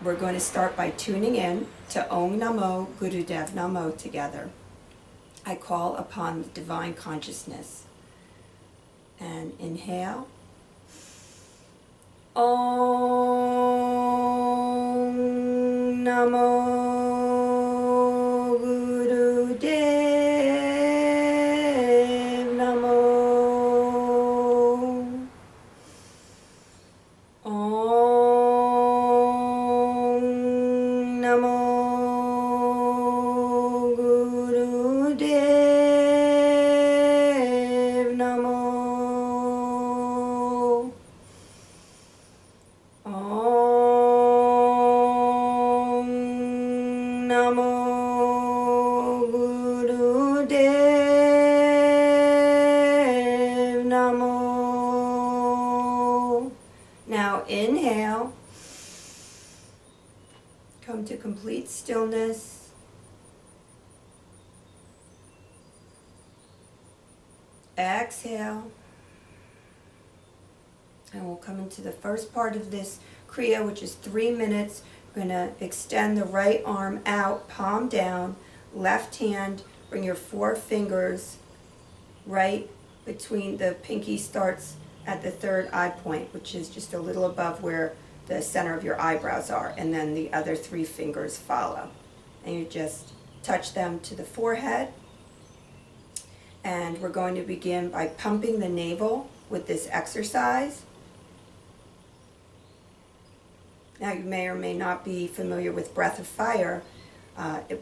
we're going to start by tuning in to Om Namo Gurudev Namo together. I call upon the divine consciousness. And inhale. Om Namo Gurudev Namo. Om Namo Gurudev Namo. Om Namo Gurudev Namo. Now inhale. Come to complete stillness. Exhale. And we'll come into the first part of this Kriya, which is 3 minutes. We're going to extend the right arm out, palm down, left hand, bring your 4 fingers right between the pinky starts at the third eye point, which is just a little above where the center of your eyebrows are, and then the other 3 fingers follow. And you just touch them to the forehead. And we're going to begin by pumping the navel with this exercise. Now you may or may not be familiar with breath of fire,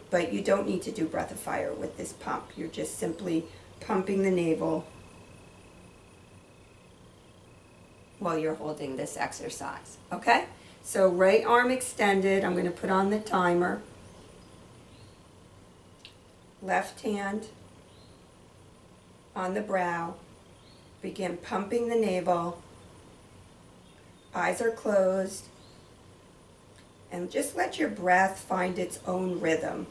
but you don't need to do breath of fire with this pump. You're just simply pumping the navel while you're holding this exercise, okay? So right arm extended, I'm going to put on the timer. Left hand on the brow, begin pumping the navel. Eyes are closed, and just let your breath find its own rhythm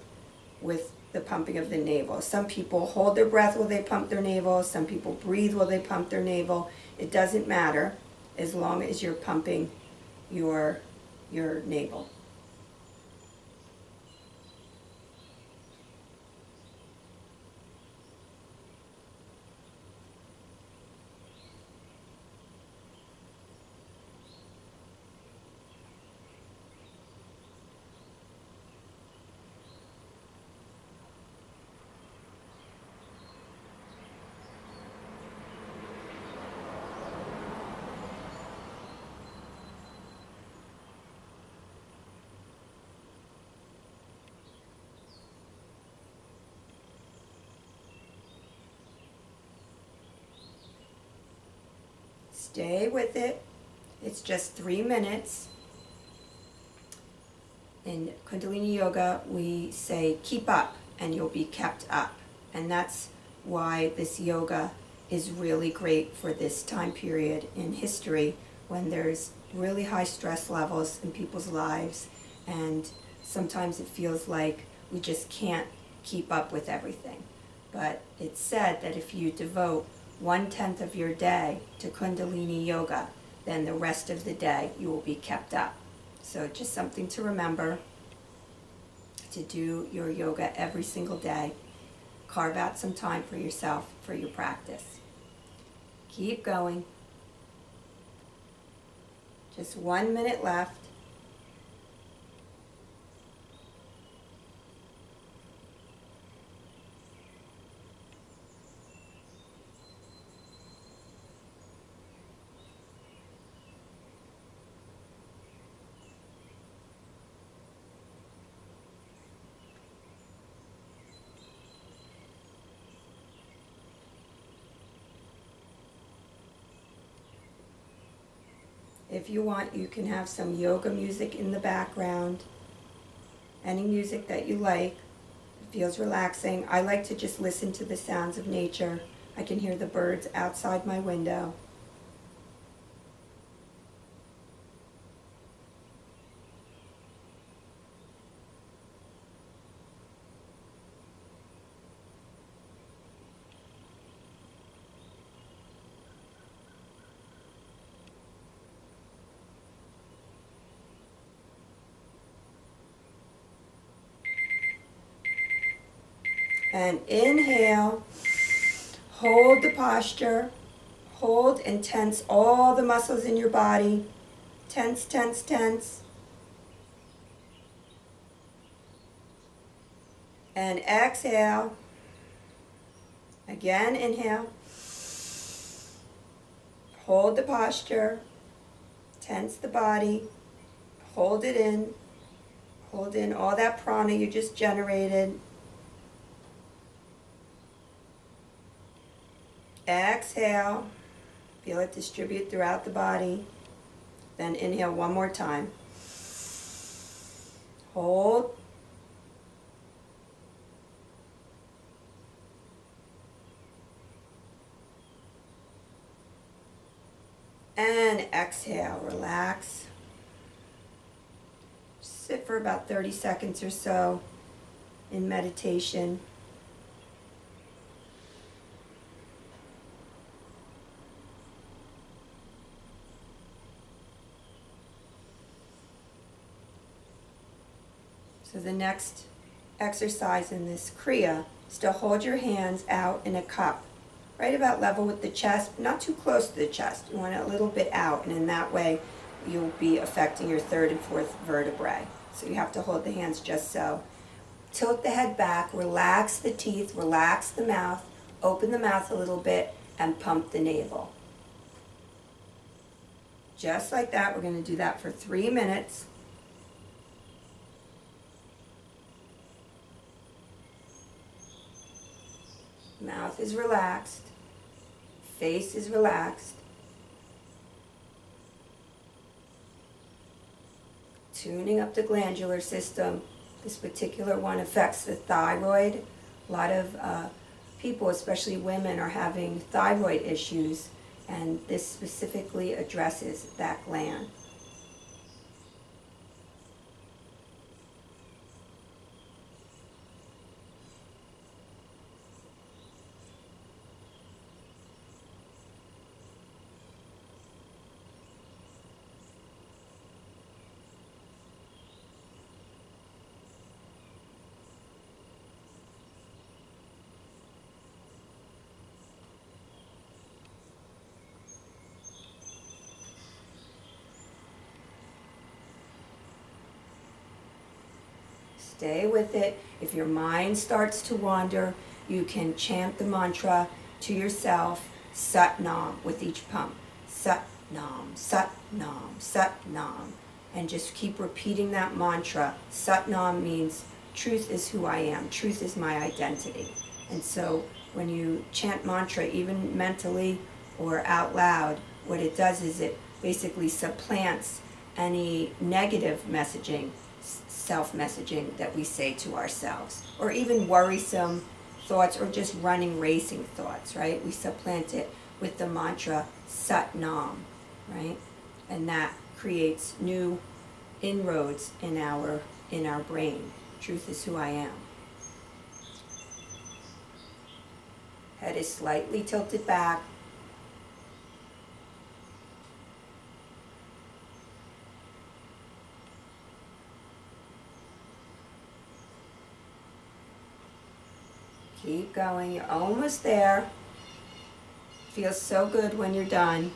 with the pumping of the navel. Some people hold their breath while they pump their navel, some people breathe while they pump their navel. It doesn't matter as long as you're pumping your navel. Stay with it. It's just 3 minutes. In Kundalini Yoga, we say keep up and you'll be kept up. And that's why this yoga is really great for this time period in history when there's really high stress levels in people's lives, and sometimes it feels like we just can't keep up with everything. But it's said that if you devote 1/10 of your day to Kundalini Yoga, then the rest of the day you will be kept up. So just something to remember, to do your yoga every single day. Carve out some time for yourself for your practice. Keep going. Just 1 minute left. If you want, you can have some yoga music in the background. Any music that you like. It feels relaxing. I like to just listen to the sounds of nature. I can hear the birds outside my window. And inhale, hold the posture, hold and tense all the muscles in your body. Tense, tense, tense. And exhale. Again, inhale. Hold the posture, tense the body, hold it in. Hold in all that prana you just generated. Exhale. Feel it distribute throughout the body. Then inhale one more time. Hold. And exhale, relax. Sit for about 30 seconds or so in meditation. So the next exercise in this Kriya is to hold your hands out in a cup, right about level with the chest, not too close to the chest. You want it a little bit out, and in that way you'll be affecting your third and fourth vertebrae. So you have to hold the hands just so. Tilt the head back, relax the teeth, relax the mouth, open the mouth a little bit, and pump the navel. Just like that. We're going to do that for 3 minutes. Mouth is relaxed. Face is relaxed. Tuning up the glandular system. This particular one affects the thyroid. A lot of people, especially women, are having thyroid issues, and this specifically addresses that gland. Stay with it. If your mind starts to wander, you can chant the mantra to yourself, Sat Nam, with each pump. Sat Nam, Sat Nam, Sat Nam. And just keep repeating that mantra. Sat Nam means truth is who I am. Truth is my identity. And so when you chant mantra, even mentally or out loud, what it does is it basically supplants any negative messaging, self-messaging that we say to ourselves, or even worrisome thoughts or just running, racing thoughts, right? We supplant it with the mantra Sat Nam, right? And that creates new inroads in our brain. Truth is who I am. Head is slightly tilted back. Keep going, you're almost there. Feels so good when you're done.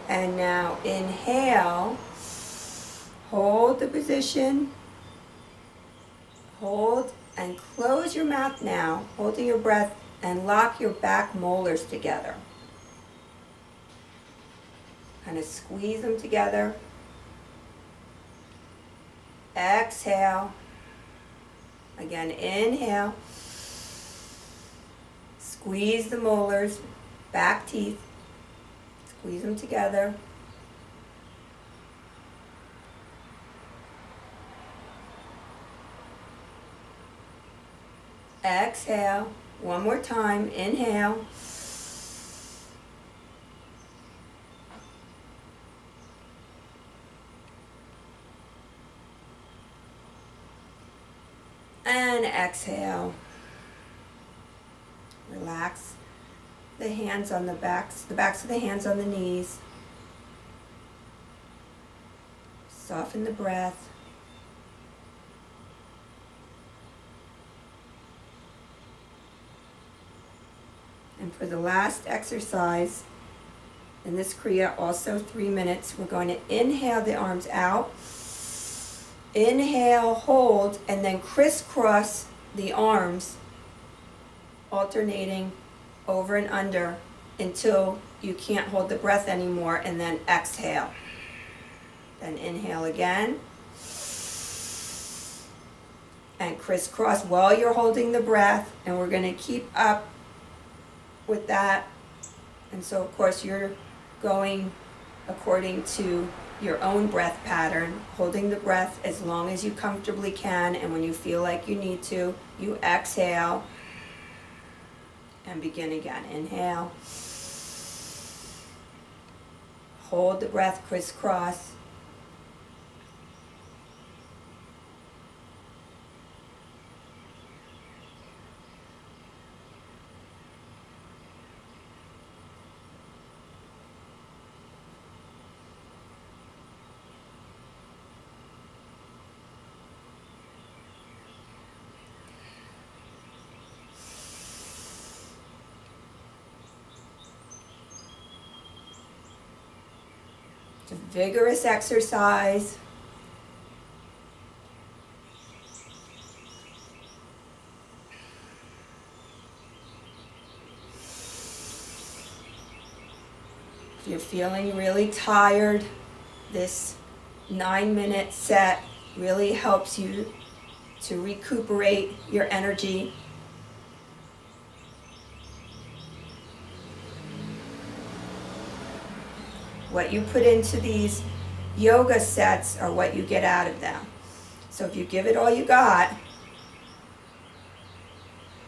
And now inhale, hold the position, hold and close your mouth now, holding your breath, and lock your back molars together. Kind of squeeze them together. Exhale. Again, inhale. Squeeze the molars, back teeth. Squeeze them together. Exhale. One more time. Inhale. And exhale. Relax the hands on the backs of the hands on the knees. Soften the breath. And for the last exercise, in this Kriya, also 3 minutes, we're going to inhale the arms out. Inhale, hold, and then crisscross the arms, alternating over and under until you can't hold the breath anymore, and then exhale. Then inhale again. And crisscross while you're holding the breath, and we're going to keep up with that. And so, of course, you're going according to your own breath pattern, holding the breath as long as you comfortably can, and when you feel like you need to, you exhale and begin again. Inhale. Hold the breath, crisscross. It's a vigorous exercise. If you're feeling really tired, this 9-minute set really helps you to recuperate your energy. What you put into these yoga sets are what you get out of them. So if you give it all you got,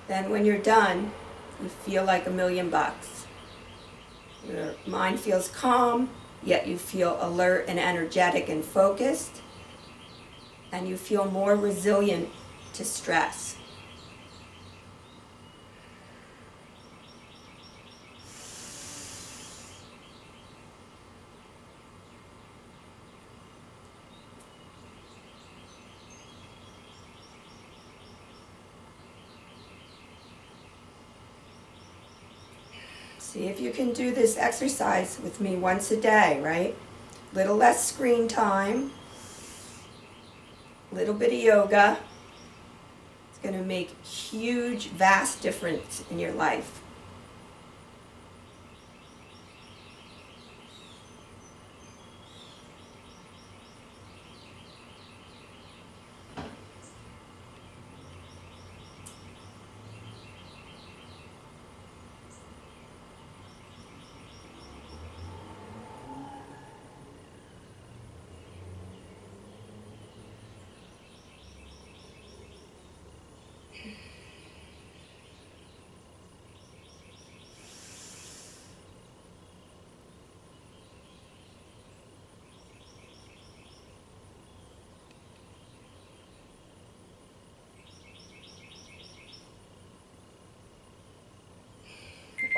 then when you're done, you feel like $1,000,000. Your mind feels calm, yet you feel alert and energetic and focused, and you feel more resilient to stress. See if you can do this exercise with me once a day, right? Little less screen time, little bit of yoga. It's going to make huge, vast difference in your life.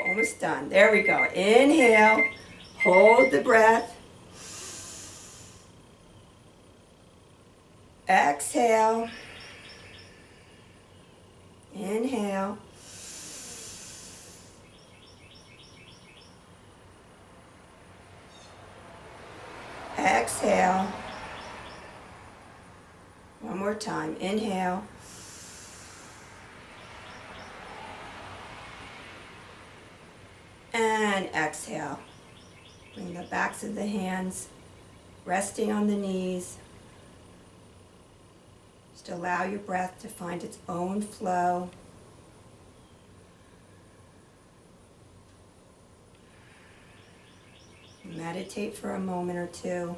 Almost done. There we go. Inhale. Hold the breath. Exhale. Inhale. Exhale. One more time. Inhale. And exhale. Bring the backs of the hands resting on the knees. Just allow your breath to find its own flow. Meditate for a moment or two.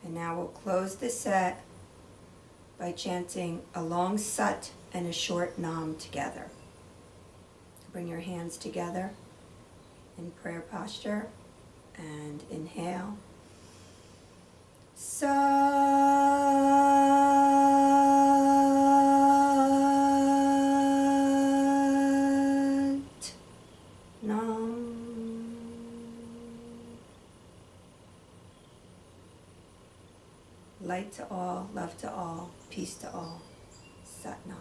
And now we'll close the set by chanting a long sat and a short nam together. Bring your hands together in prayer posture and inhale. Sat Nam. Light to all, love to all, peace to all. Sat Nam.